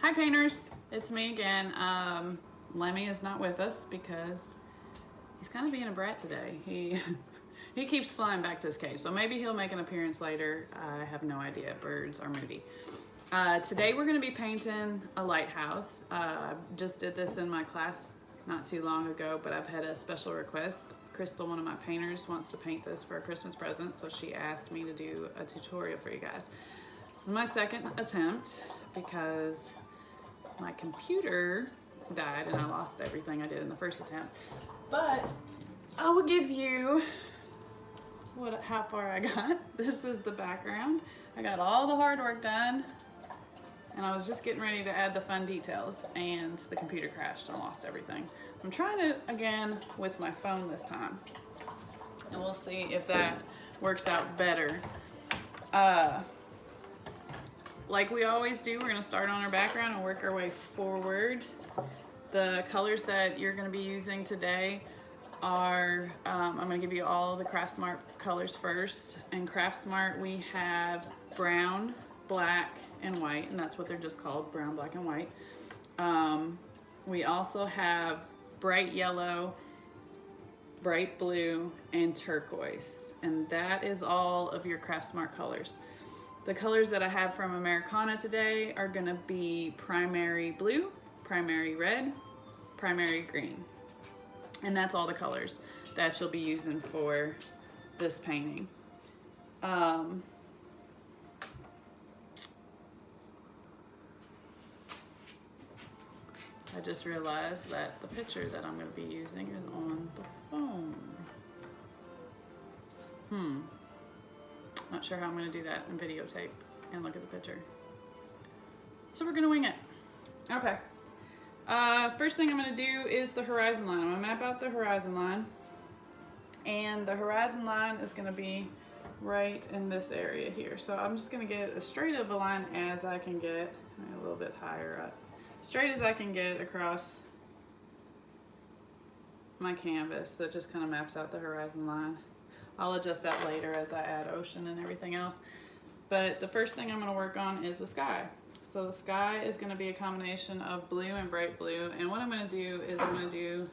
Hi painters, it's me again. Lemmy is not with us because he's kind of being a brat today. He keeps flying back to his cage, so maybe he'll make an appearance later. I have no idea. Birds are moody. Today we're going to be painting a lighthouse. Just did this in my class not too long ago, but I've had a special request. Crystal, one of my painters, wants to paint this for a Christmas present, so she asked me to do a tutorial for you guys. This is my second attempt because my computer died and I lost everything I did in the first attempt. But I will give you how far I got. This is the background. I got all the hard work done and I was just getting ready to add the fun details and the computer crashed and I lost everything. I'm trying it again with my phone this time and we'll see if that works out better. Like we always do, we're going to start on our background and work our way forward. The colors that you're going to be using today are, I'm going to give you all the Craftsmart colors first. In Craftsmart we have brown, black, and white, and that's what they're just called, brown, black, and white. We also have bright yellow, bright blue, and turquoise, and that is all of your Craftsmart colors. The colors that I have from Americana today are gonna be primary blue, primary red, primary green. And that's all the colors that you'll be using for this painting. I just realized that the picture that I'm gonna be using is on the phone. Not sure how I'm going to do that in videotape and look at the picture. So we're going to wing it. Okay. First thing I'm going to do is the horizon line. I'm going to map out the horizon line. And the horizon line is going to be right in this area here. So I'm just going to get as straight of a line as I can get, a little bit higher up, straight as I can get across my canvas that just kind of maps out the horizon line. I'll adjust that later as I add ocean and everything else. But the first thing I'm going to work on is the sky. So the sky is going to be a combination of blue and bright blue. And what I'm going to do is I'm going to do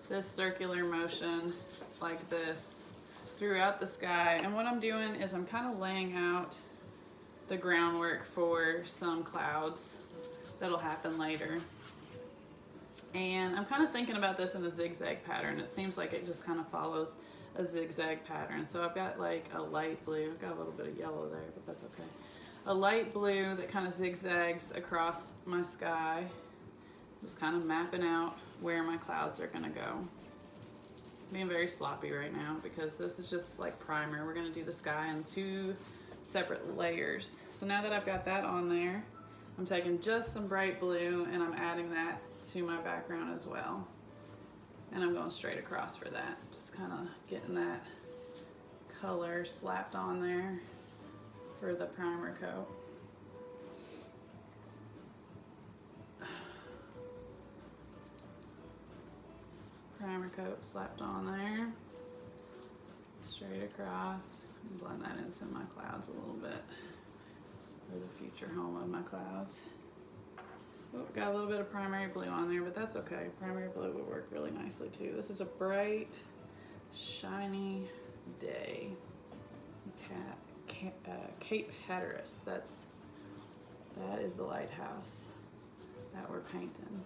this circular motion like this throughout the sky. And what I'm doing is I'm kind of laying out the groundwork for some clouds that'll happen later. And I'm kind of thinking about this in a zigzag pattern. It seems like it just kind of follows a zigzag pattern. So I've got like a light blue, I've got a little bit of yellow there, but that's okay. A light blue that kind of zigzags across my sky, just kind of mapping out where my clouds are gonna go. I'm being very sloppy right now because this is just like primer. We're gonna do the sky in 2 separate layers. So now that I've got that on there, I'm taking just some bright blue and I'm adding that to my background as well. And I'm going straight across for that. Just kind of getting that color slapped on there for the primer coat. Primer coat slapped on there. Straight across. Blend that into my clouds a little bit for the future home of my clouds. Oh, got a little bit of primary blue on there, but that's okay. Primary blue would work really nicely too. This is a bright, shiny day. Cape Hatteras. That is the lighthouse that we're painting.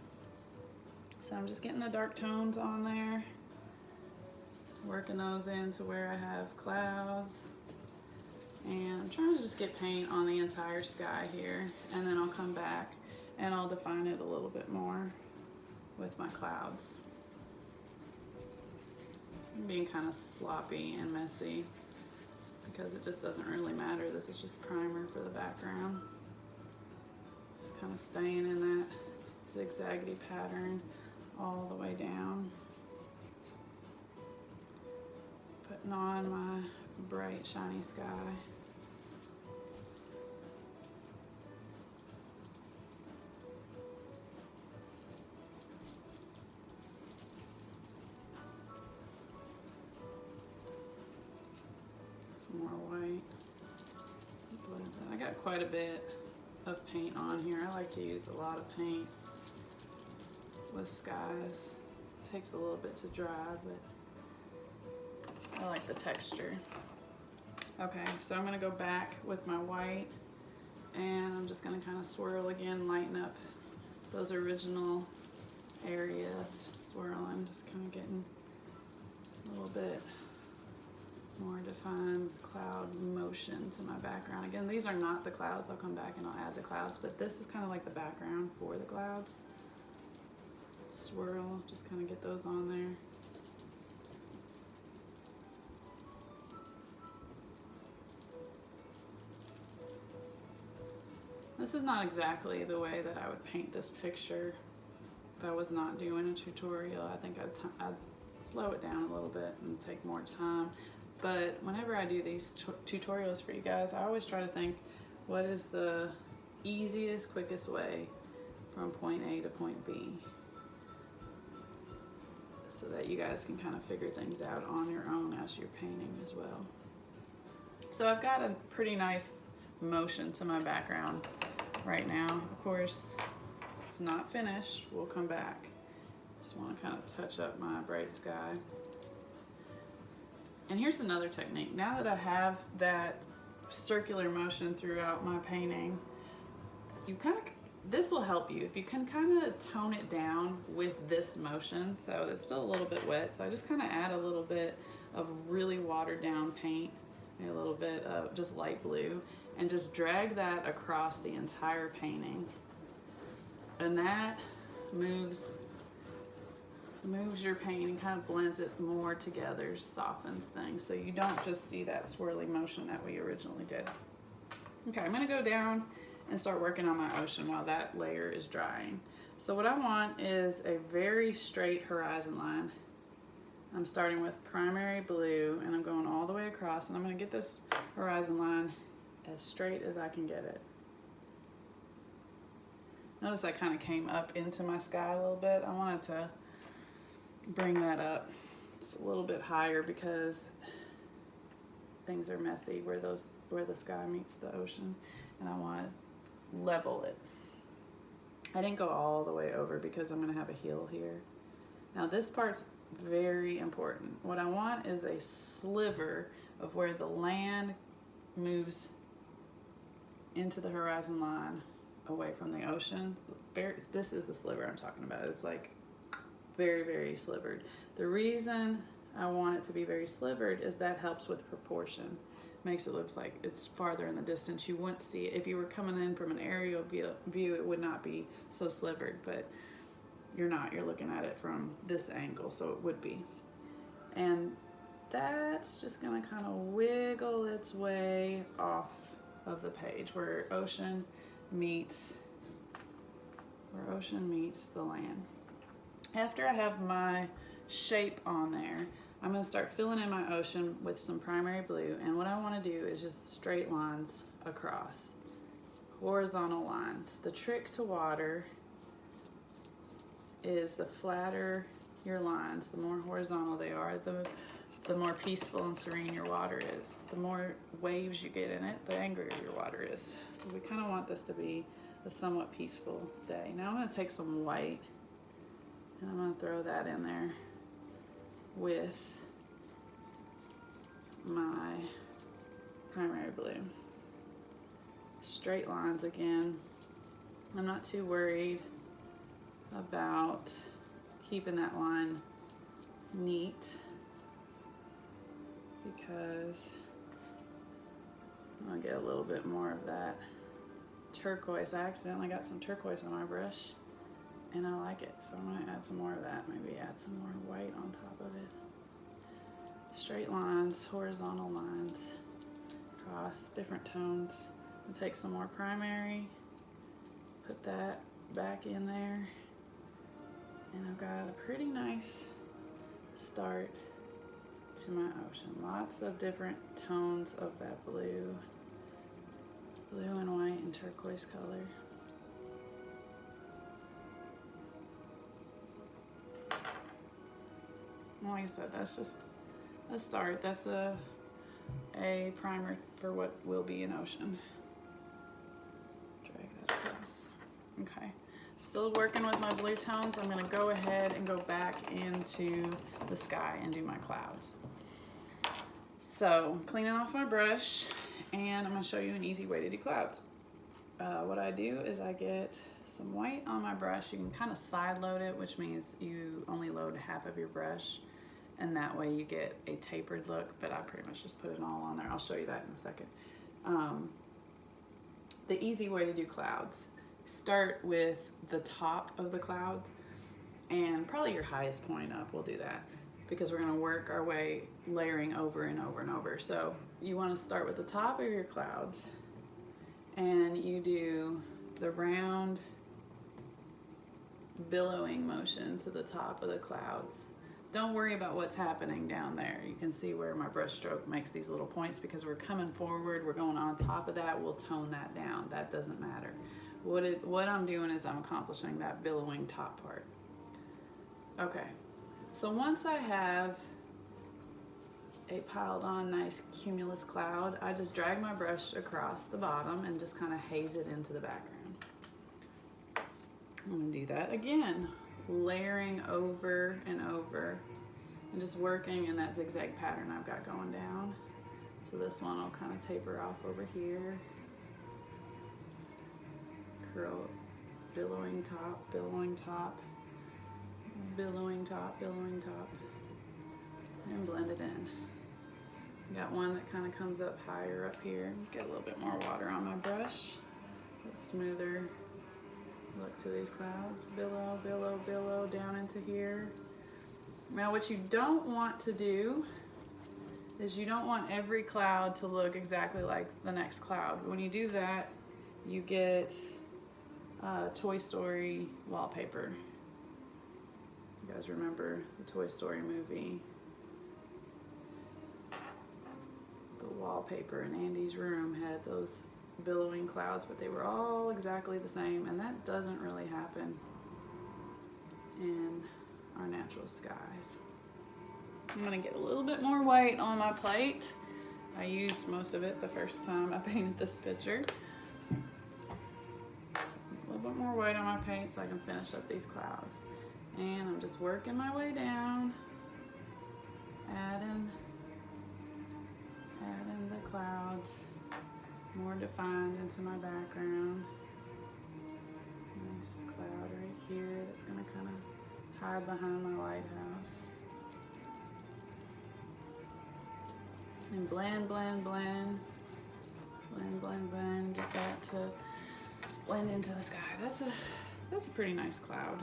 So I'm just getting the dark tones on there, working those into where I have clouds. And I'm trying to just get paint on the entire sky here, and then I'll come back and I'll define it a little bit more with my clouds. I'm being kind of sloppy and messy because it just doesn't really matter. This is just primer for the background. Just kind of staying in that zigzaggedy pattern all the way down. Putting on my bright, shiny sky. More white. I got quite a bit of paint on here. I like to use a lot of paint with skies. It takes a little bit to dry, but I like the texture. Okay, so I'm gonna go back with my white, and I'm just gonna kind of swirl again, lighten up those original areas, just swirling, just kind of getting a little bit more defined cloud motion to my background. Again, these are not the clouds. I'll come back and I'll add the clouds, but this is kind of like the background for the clouds. Swirl, just kind of get those on there. This is not exactly the way that I would paint this picture if I was not doing a tutorial. I think I'd slow it down a little bit and take more time. But whenever I do these tutorials for you guys, I always try to think, what is the easiest, quickest way from point A to point B? So that you guys can kind of figure things out on your own as you're painting as well. So I've got a pretty nice motion to my background right now. Of course, it's not finished. We'll come back. Just want to kind of touch up my bright sky. And here's another technique. Now that I have that circular motion throughout my painting, this will help you if you can kind of tone it down with this motion. So it's still a little bit wet, so I just kind of add a little bit of really watered down paint, maybe a little bit of just light blue, and just drag that across the entire painting. And that moves your painting, kind of blends it more together, softens things, so you don't just see that swirly motion that we originally did. Okay, I'm gonna go down and start working on my ocean while that layer is drying. So what I want is a very straight horizon line. I'm starting with primary blue and I'm going all the way across, and I'm gonna get this horizon line as straight as I can get it. Notice I kind of came up into my sky a little bit. I wanted to bring that up just a little bit higher because things are messy where the sky meets the ocean, and I want to level it. I didn't go all the way over because I'm going to have a hill here. Now this part's very important. What I want is a sliver of where the land moves into the horizon line away from the ocean. This is the sliver I'm talking about. It's like very, very slivered. The reason I want it to be very slivered is that helps with proportion. Makes it look like it's farther in the distance. You wouldn't see it. If you were coming in from an aerial view, it would not be so slivered, but you're not. You're looking at it from this angle, so it would be. And that's just gonna kind of wiggle its way off of the page where ocean meets the land. After I have my shape on there, I'm going to start filling in my ocean with some primary blue, and what I want to do is just straight lines across, horizontal lines. The trick to water is the flatter your lines, the more horizontal they are, the more peaceful and serene your water is. The more waves you get in it, the angrier your water is. So we kind of want this to be a somewhat peaceful day. Now I'm going to take some white and I'm going to throw that in there with my primary blue. Straight lines again. I'm not too worried about keeping that line neat because I'm going to get a little bit more of that turquoise. I accidentally got some turquoise on my brush and I like it, so I'm going to add some more of that. Maybe add some more white on top of it. Straight lines, horizontal lines, across different tones. I'll take some more primary, put that back in there, and I've got a pretty nice start to my ocean. Lots of different tones of that blue and white and turquoise color. Like I said, that's just a start. That's a primer for what will be an ocean. Drag still working with my blue tones. I'm gonna go ahead and go back into the sky and do my clouds. So, cleaning off my brush, and I'm gonna show you an easy way to do clouds. What I do is I get some white on my brush. You can kind of side load it, which means you only load half of your brush, and that way you get a tapered look, but I pretty much just put it all on there. I'll show you that in a second. The easy way to do clouds, start with the top of the clouds and probably your highest point up. We'll do that because we're going to work our way layering over and over and over. So you want to start with the top of your clouds and you do the round billowing motion to the top of the clouds. Don't worry about what's happening down there. You can see where my brush stroke makes these little points because we're coming forward, we're going on top of that, we'll tone that down. That doesn't matter. What I'm doing is I'm accomplishing that billowing top part. Okay, so once I have a piled on nice cumulus cloud, I just drag my brush across the bottom and just kind of haze it into the background. I'm gonna do that again, layering over and over and just working in that zigzag pattern I've got going down. So this one will kind of taper off over here. Curl, billowing top, billowing top, billowing top, billowing top, and blend it in. Got one that kind of comes up higher up here. Get a little bit more water on my brush. A smoother look to these clouds. Billow, billow, billow down into here. Now what you don't want to do is you don't want every cloud to look exactly like the next cloud. When you do that, you get Toy Story wallpaper. You guys remember the Toy Story movie? The wallpaper in Andy's room had those billowing clouds, but they were all exactly the same, and that doesn't really happen in our natural skies. I'm gonna get a little bit more white on my plate. I used most of it the first time I painted this picture. So a little bit more white on my paint so I can finish up these clouds. And I'm just working my way down, adding the clouds, more defined into my background. Nice cloud right here that's gonna kind of hide behind my lighthouse. And blend, blend, blend, blend, blend, blend. Get that to just blend into the sky. That's a pretty nice cloud.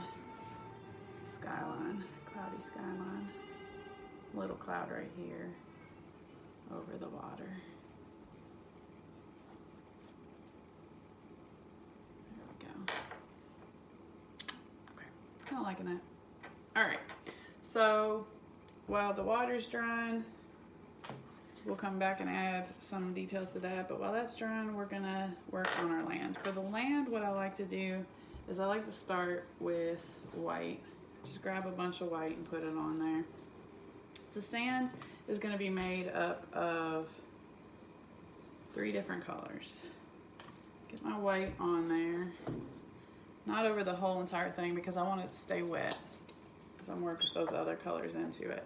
Skyline, cloudy skyline. Little cloud right here over the water. There we go. Okay, kind of liking that. All right, so while the water's drying, we'll come back and add some details to that, but while that's drying, we're gonna work on our land. For the land, what I like to do is I like to start with white. Just grab a bunch of white and put it on there. The sand is going to be made up of 3 different colors. Get my white on there. Not over the whole entire thing because I want it to stay wet, because I'm working those other colors into it.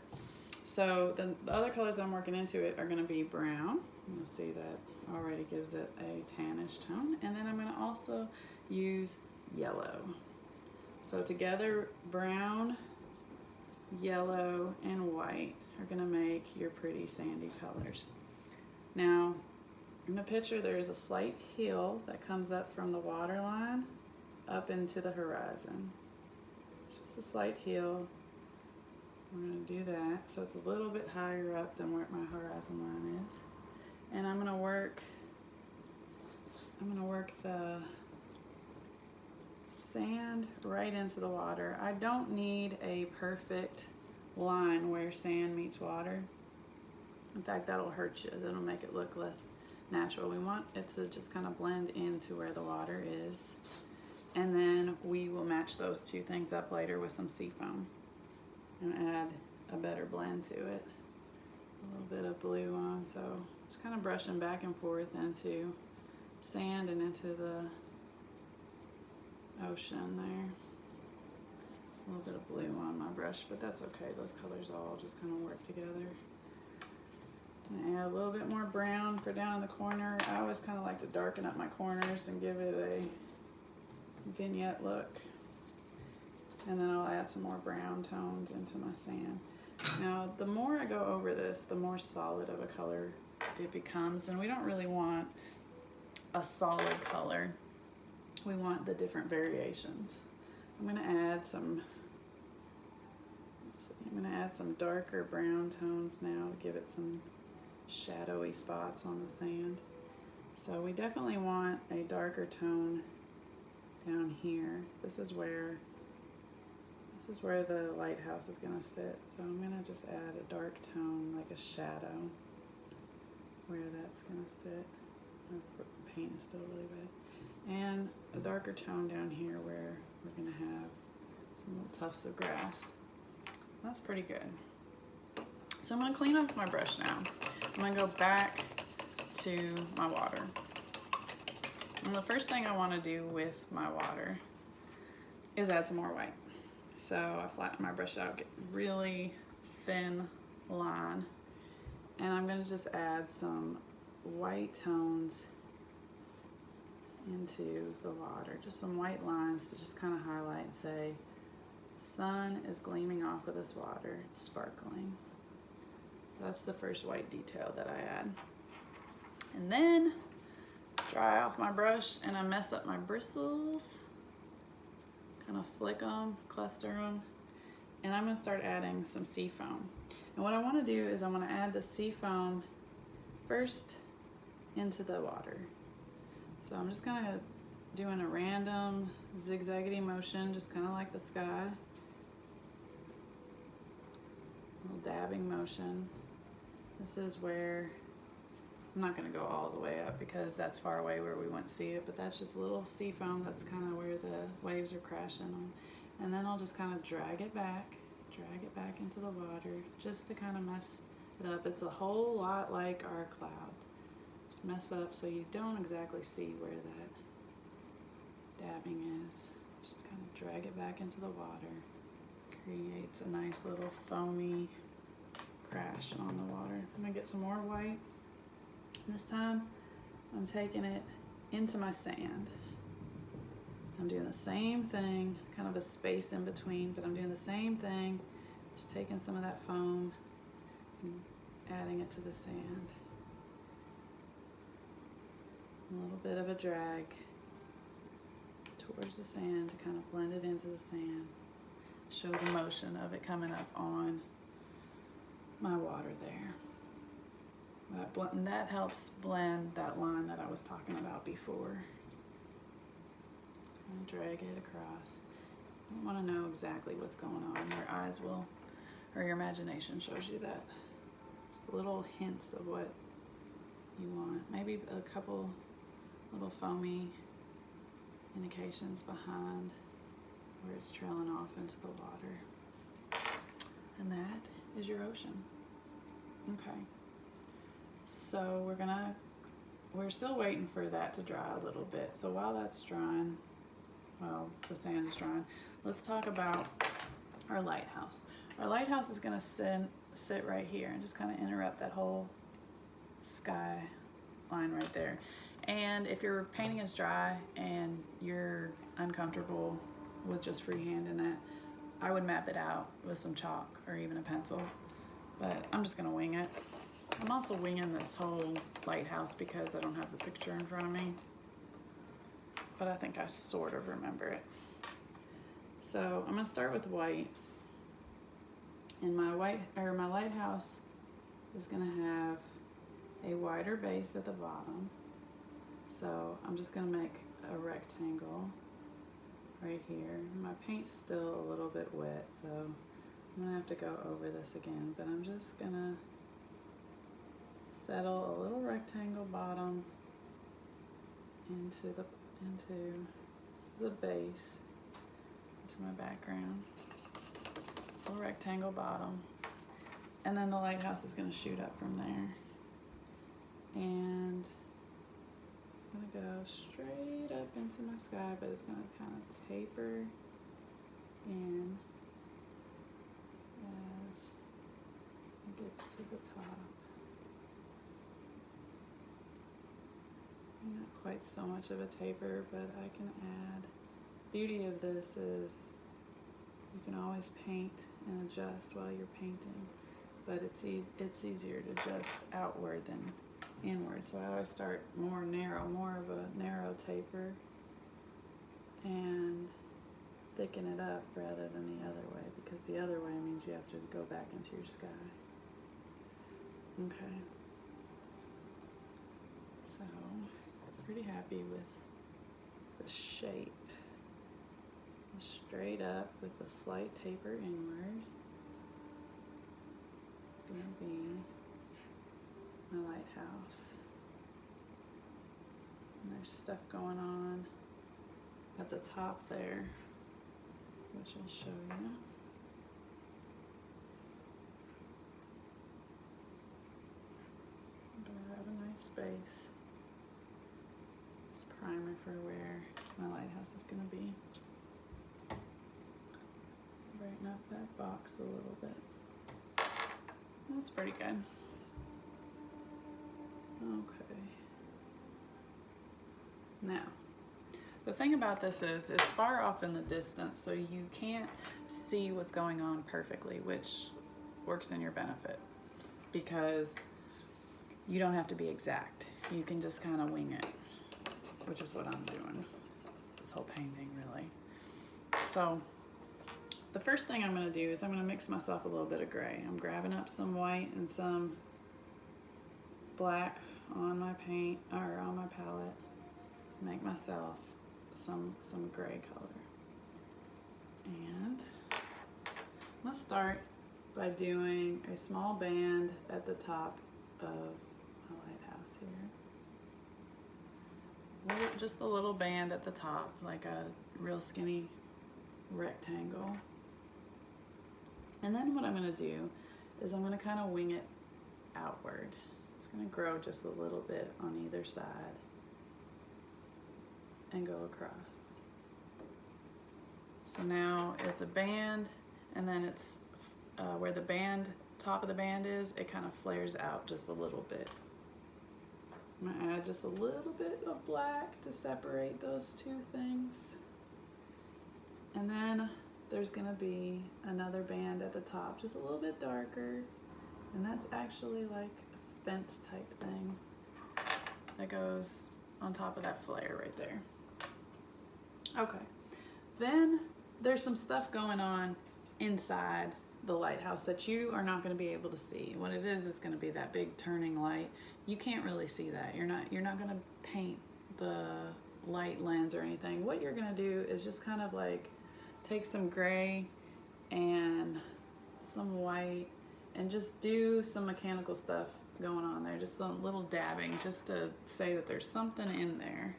So the other colors that I'm working into it are going to be brown. You'll see that already gives it a tannish tone. And then I'm going to also use yellow. So together, brown, yellow, and white are gonna make your pretty sandy colors. Now, in the picture, there's a slight hill that comes up from the water line up into the horizon. Just a slight hill. We're gonna do that. So it's a little bit higher up than where my horizon line is. And I'm gonna work the sand right into the water. I don't need a perfect line where sand meets water. In fact, that'll hurt you. That'll make it look less natural. We want it to just kind of blend into where the water is. And then we will match those two things up later with some sea foam and add a better blend to it. A little bit of blue on, so just kind of brushing back and forth into sand and into the ocean there. A little bit of blue on my brush, but that's okay. Those colors all just kind of work together. And add a little bit more brown for down in the corner. I always kind of like to darken up my corners and give it a vignette look. And then I'll add some more brown tones into my sand. Now, the more I go over this, the more solid of a color it becomes. And we don't really want a solid color. We want the different variations. I'm gonna add some, I'm gonna add some darker brown tones now to give it some shadowy spots on the sand. So we definitely want a darker tone down here. This is where the lighthouse is gonna sit. So I'm gonna just add a dark tone, like a shadow, where that's gonna sit. My paint is still really wet. And a darker tone down here where we're gonna have some little tufts of grass. That's pretty good. So I'm gonna clean up my brush now. I'm gonna go back to my water. And the first thing I wanna do with my water is add some more white. So I flatten my brush out, get really thin line, and I'm gonna just add some white tones into the water. Just some white lines to just kind of highlight and say, the sun is gleaming off of this water, it's sparkling. That's the first white detail that I add. And then dry off my brush and I mess up my bristles. Kind of flick them, cluster them, and I'm going to start adding some sea foam. And what I want to do is I want to add the sea foam first into the water. So I'm just kind of doing a random zigzaggedy motion, just kind of like the sky. A little dabbing motion. This is where I'm not going to go all the way up because that's far away where we wouldn't see it, but that's just a little sea foam. That's kind of where the waves are crashing on. And then I'll just kind of drag it back into the water just to kind of mess it up. It's a whole lot like our cloud. Just mess up so you don't exactly see where that dabbing is. Just kind of drag it back into the water. Creates a nice little foamy crash on the water. I'm gonna get some more white. This time, I'm taking it into my sand. I'm doing the same thing, kind of a space in between, but I'm doing the same thing, just taking some of that foam and adding it to the sand. A little bit of a drag towards the sand to kind of blend it into the sand. Show the motion of it coming up on my water there. And that helps blend that line that I was talking about before. Just going to drag it across. You don't want to know exactly what's going on. Your eyes will, or your imagination shows you that. Just little hints of what you want. Maybe a couple little foamy indications behind where it's trailing off into the water. And that is your ocean. Okay. So we're still waiting for that to dry a little bit. So while that's drying, well, the sand is drying, let's talk about our lighthouse. Our lighthouse is gonna sit right here and just kind of interrupt that whole sky line right there. And if your painting is dry and you're uncomfortable with just freehand in that, I would map it out with some chalk or even a pencil, but I'm just gonna wing it. I'm also winging this whole lighthouse because I don't have the picture in front of me, but I think I sort of remember it. So I'm gonna start with white, and my lighthouse is gonna have a wider base at the bottom. So I'm just gonna make a rectangle right here. My paint's still a little bit wet, so I'm gonna have to go over this again, but I'm just gonna settle a little rectangle bottom into the base, into my background. A little rectangle bottom, and then the lighthouse is going to shoot up from there. And gonna go straight up into my sky, but it's gonna kind of taper in as it gets to the top. Not quite so much of a taper, but I can add. Beauty of this is you can always paint and adjust while you're painting, but it's easier to adjust outward than inward. So I always start more narrow, more of a narrow taper, and thicken it up rather than the other way, because the other way means you have to go back into your sky. Okay. So, pretty happy with the shape. Straight up with a slight taper inward. It's going to be my lighthouse. And there's stuff going on at the top there, which I'll show you. But I have a nice space. It's primer for where my lighthouse is going to be. Brighten up that box a little bit. That's pretty good. Okay. Now, the thing about this is it's far off in the distance, so you can't see what's going on perfectly, which works in your benefit because you don't have to be exact. You can just kind of wing it, which is what I'm doing. This whole painting, really. So, the first thing I'm going to do is I'm going to mix myself a little bit of gray. I'm grabbing up some white and some black on my paint, or on my palette. Make myself some gray color. And I'm going to start by doing a small band at the top of my lighthouse here. Just a little band at the top, like a real skinny rectangle. And then what I'm going to do is I'm going to kind of wing it outward. It's going to grow just a little bit on either side and go across. So now it's a band, and then it's where the band, top of the band is, it kind of flares out just a little bit. I'm going to add just a little bit of black to separate those two things. And then there's going to be another band at the top, just a little bit darker, and that's actually like a fence type thing that goes on top of that flare right there. Okay, then there's some stuff going on inside the lighthouse that you are not going to be able to see. What it is going to be that big turning light. You can't really see that. You're not going to paint the light lens or anything. What you're going to do is just kind of like take some gray and some white and just do some mechanical stuff going on there, just a little dabbing, just to say that there's something in there.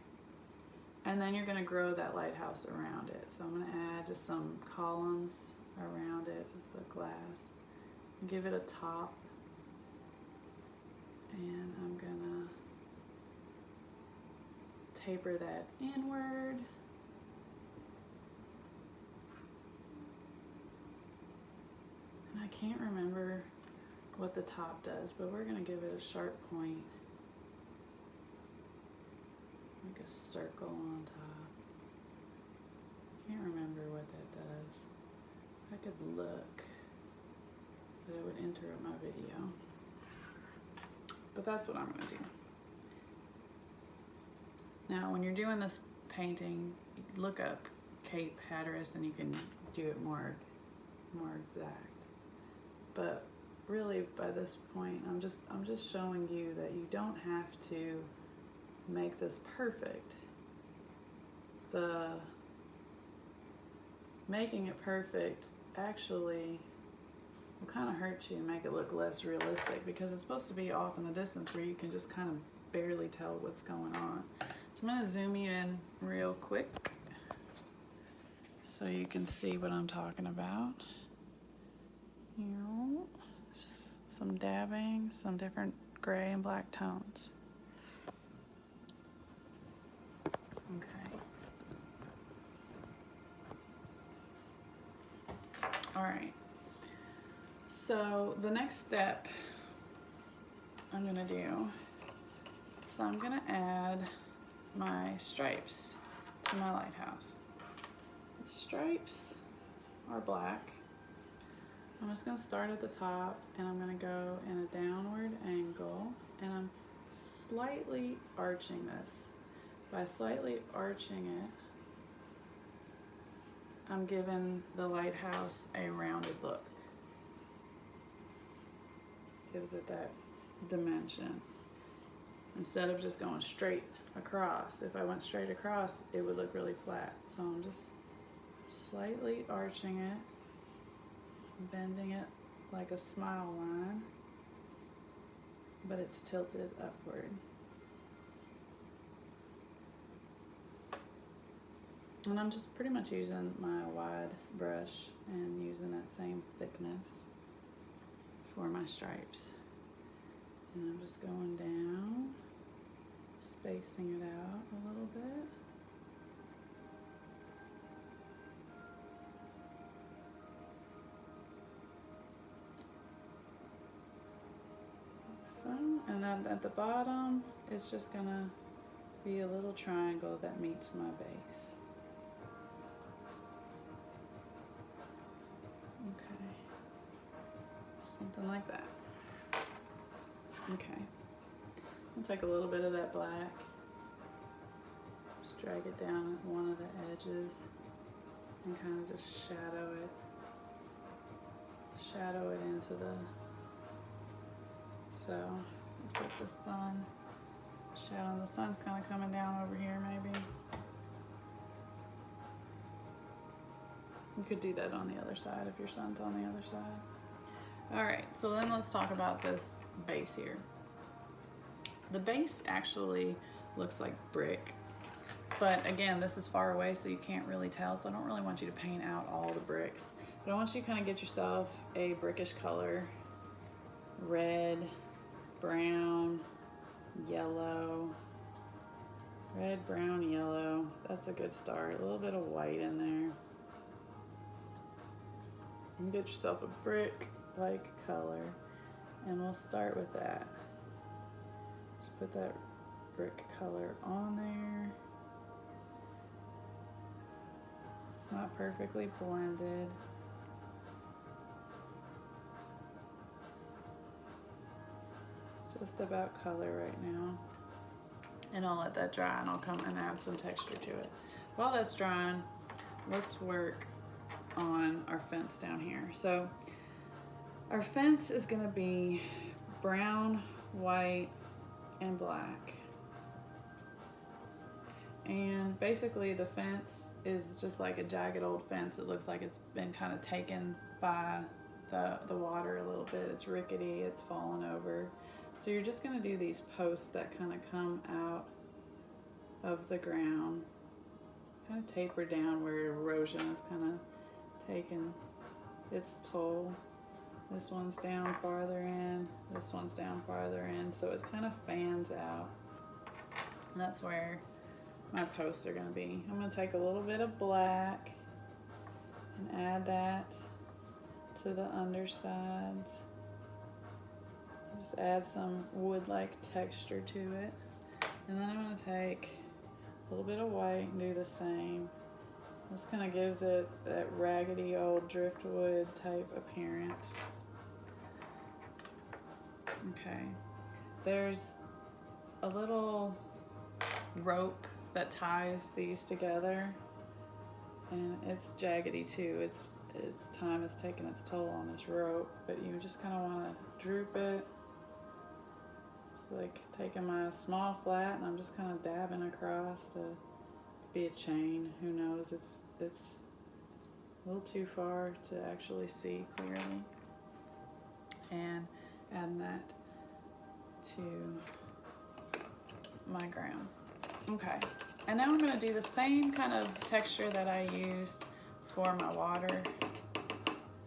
And then you're going to grow that lighthouse around it. So I'm going to add just some columns around it with the glass, give it a top, and I'm going to taper that inward. I can't remember what the top does, but we're going to give it a sharp point, like a circle on top. Can't remember what that does. I could look, but it would interrupt my video. But that's what I'm going to do. Now, when you're doing this painting, look up Cape Hatteras and you can do it more exact. But really, by this point, I'm just showing you that you don't have to make this perfect. The making it perfect actually will kind of hurt you and make it look less realistic, because it's supposed to be off in the distance where you can just kind of barely tell what's going on. So I'm going to zoom you in real quick so you can see what I'm talking about. Some dabbing, some different gray and black tones. All right. So the next step I'm gonna do, so I'm gonna add my stripes to my lighthouse. The stripes are black. I'm just gonna start at the top and I'm gonna go in a downward angle and I'm slightly arching this. By slightly arching it, I'm giving the lighthouse a rounded look. Gives it that dimension. Instead of just going straight across. If I went straight across, it would look really flat. So I'm just slightly arching it, bending it like a smile line, but it's tilted upward. And I'm just pretty much using my wide brush and using that same thickness for my stripes. And I'm just going down, spacing it out a little bit. Like so. And then at the bottom, it's just gonna be a little triangle that meets my base. Okay. Something like that. Okay. I'll take a little bit of that black, just drag it down at one of the edges and kind of just shadow it into the, so looks like the sun, shadow, the sun's kind of coming down over here maybe. You could do that on the other side if your sun's on the other side. All right, so then let's talk about this base here. The base actually looks like brick, but again, this is far away so you can't really tell, so I don't really want you to paint out all the bricks, but I want you to kind of get yourself a brickish color, red, brown, yellow, red, brown, yellow. That's a good start. A little bit of white in there. And get yourself a brick-like color, and we'll start with that. Just put that brick color on there. It's not perfectly blended. Just about color right now. And I'll let that dry and I'll come and add some texture to it. While that's drying, let's work on our fence down here. So our fence is gonna be brown, white, and black. And basically the fence is just like a jagged old fence. It looks like it's been kind of taken by the water a little bit. It's rickety, it's fallen over. So you're just gonna do these posts that kind of come out of the ground, kind of taper down where erosion is kind of taking its toll. This one's down farther in, this one's down farther in, so it kind of fans out. And that's where my posts are gonna be. I'm gonna take a little bit of black and add that to the undersides. Just add some wood-like texture to it. And then I'm gonna take a little bit of white and do the same. This kind of gives it that raggedy old driftwood type appearance. Okay, there's a little rope that ties these together, and it's jaggedy too. It's time has taken its toll on this rope, but you just kind of want to droop it. It's like taking my small flat and I'm just kind of dabbing across to be a chain. Who knows? It's a little too far to actually see clearly. And adding that to my ground. Okay, and now I'm going to do the same kind of texture that I used for my water.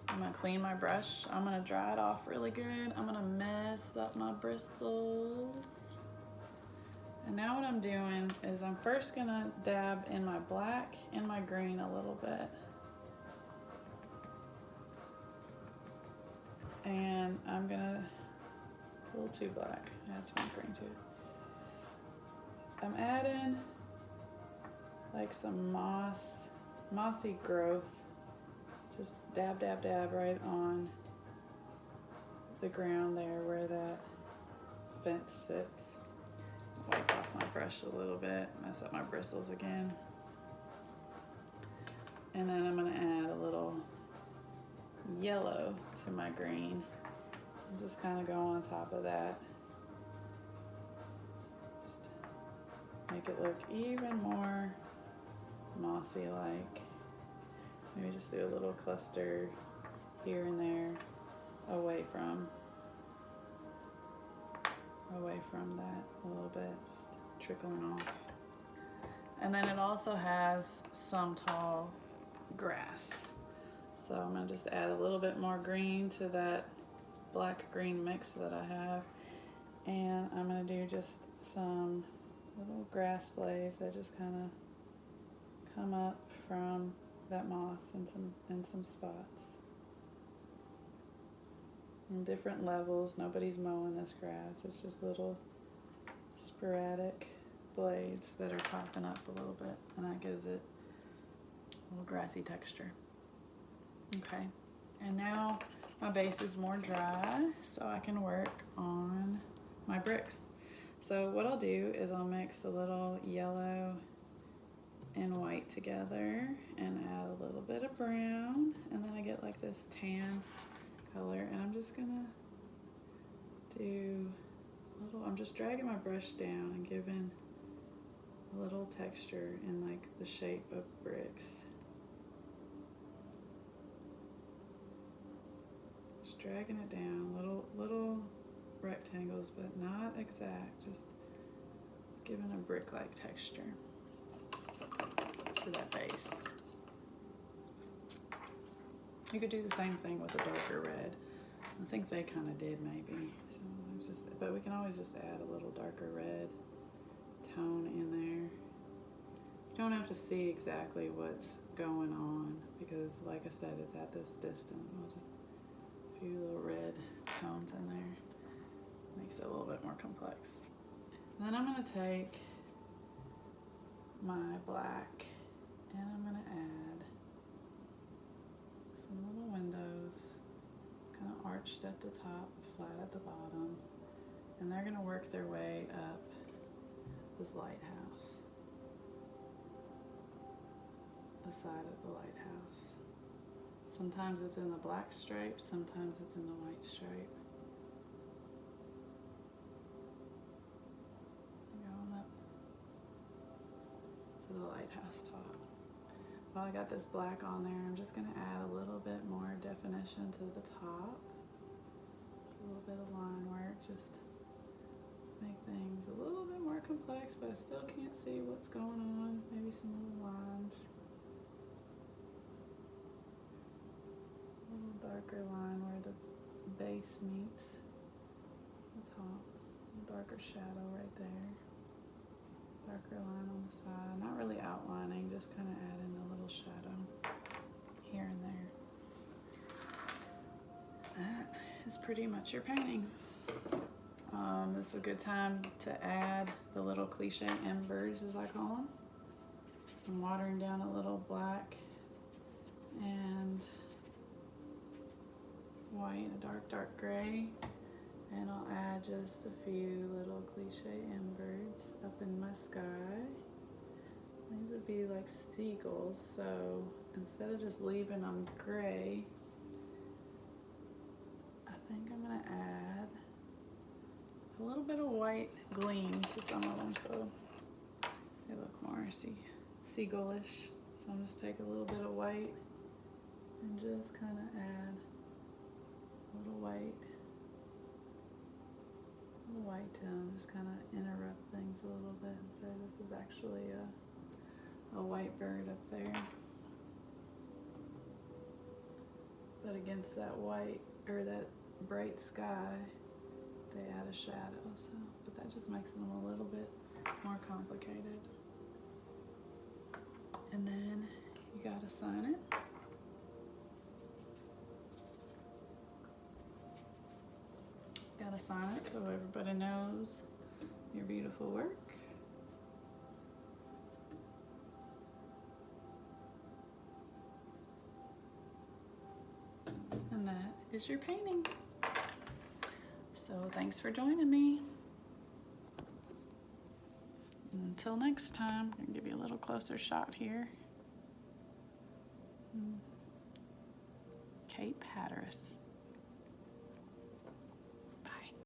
I'm going to clean my brush. I'm going to dry it off really good. I'm going to mess up my bristles. And now what I'm doing is I'm first going to dab in my black and my green a little bit. And I'm gonna, a little too black, add some more green to it. I'm adding like some mossy growth. Just dab, dab, dab right on the ground there where that fence sits. Wipe off my brush a little bit, mess up my bristles again. And then I'm gonna add a little yellow to my green and just kind of go on top of that. Just make it look even more mossy like. Maybe just do a little cluster here and there away from that a little bit, just trickling off. And then it also has some tall grass. So I'm gonna just add a little bit more green to that black green mix that I have. And I'm gonna do just some little grass blades that just kind of come up from that moss in some spots. In different levels, nobody's mowing this grass. It's just little sporadic blades that are popping up a little bit, and that gives it a little grassy texture. Okay, and now my base is more dry, so I can work on my bricks. So what I'll do is I'll mix a little yellow and white together and add a little bit of brown, and then I get like this tan color, and I'm just gonna do a little, I'm just dragging my brush down and giving a little texture in like the shape of bricks. Just dragging it down, little rectangles, but not exact, just giving a brick-like texture to that base. You could do the same thing with a darker red. I think they kind of did maybe. So it's just, but we can always just add a little darker red tone in there. You don't have to see exactly what's going on because, like I said, it's at this distance. I'll just a few little red tones in there. Makes it a little bit more complex. And then I'm gonna take my black and I'm gonna add some little windows, kind of arched at the top, flat at the bottom, and they're gonna work their way up this lighthouse, the side of the lighthouse. Sometimes it's in the black stripe, sometimes it's in the white stripe. Going up to the lighthouse top. While I got this black on there, I'm just gonna add a little bit more definition to the top. A little bit of line work, just make things a little bit more complex, but I still can't see what's going on. Maybe some little lines. A little darker line where the base meets the top. A little darker shadow right there. Darker line on the side, not really outlining, just kind of adding a little shadow here and there. That is pretty much your painting. This is a good time to add the little cliche embers, as I call them. I'm watering down a little black and white, a dark gray. And I'll add just a few little cliche embers up in my sky. These would be like seagulls, so instead of just leaving them gray, I think I'm gonna add a little bit of white gleam to some of them so they look more seagullish. So I'm just take a little bit of white and just kind of add a little white tone, just kind of interrupt things a little bit and say this is actually a white bird up there. But against that white, or that bright sky, they add a shadow, so, but that just makes them a little bit more complicated. And then you gotta sign it. sign it so everybody knows your beautiful work. And that is your painting. So thanks for joining me. Until next time, I'm gonna give you a little closer shot here. Cape Hatteras.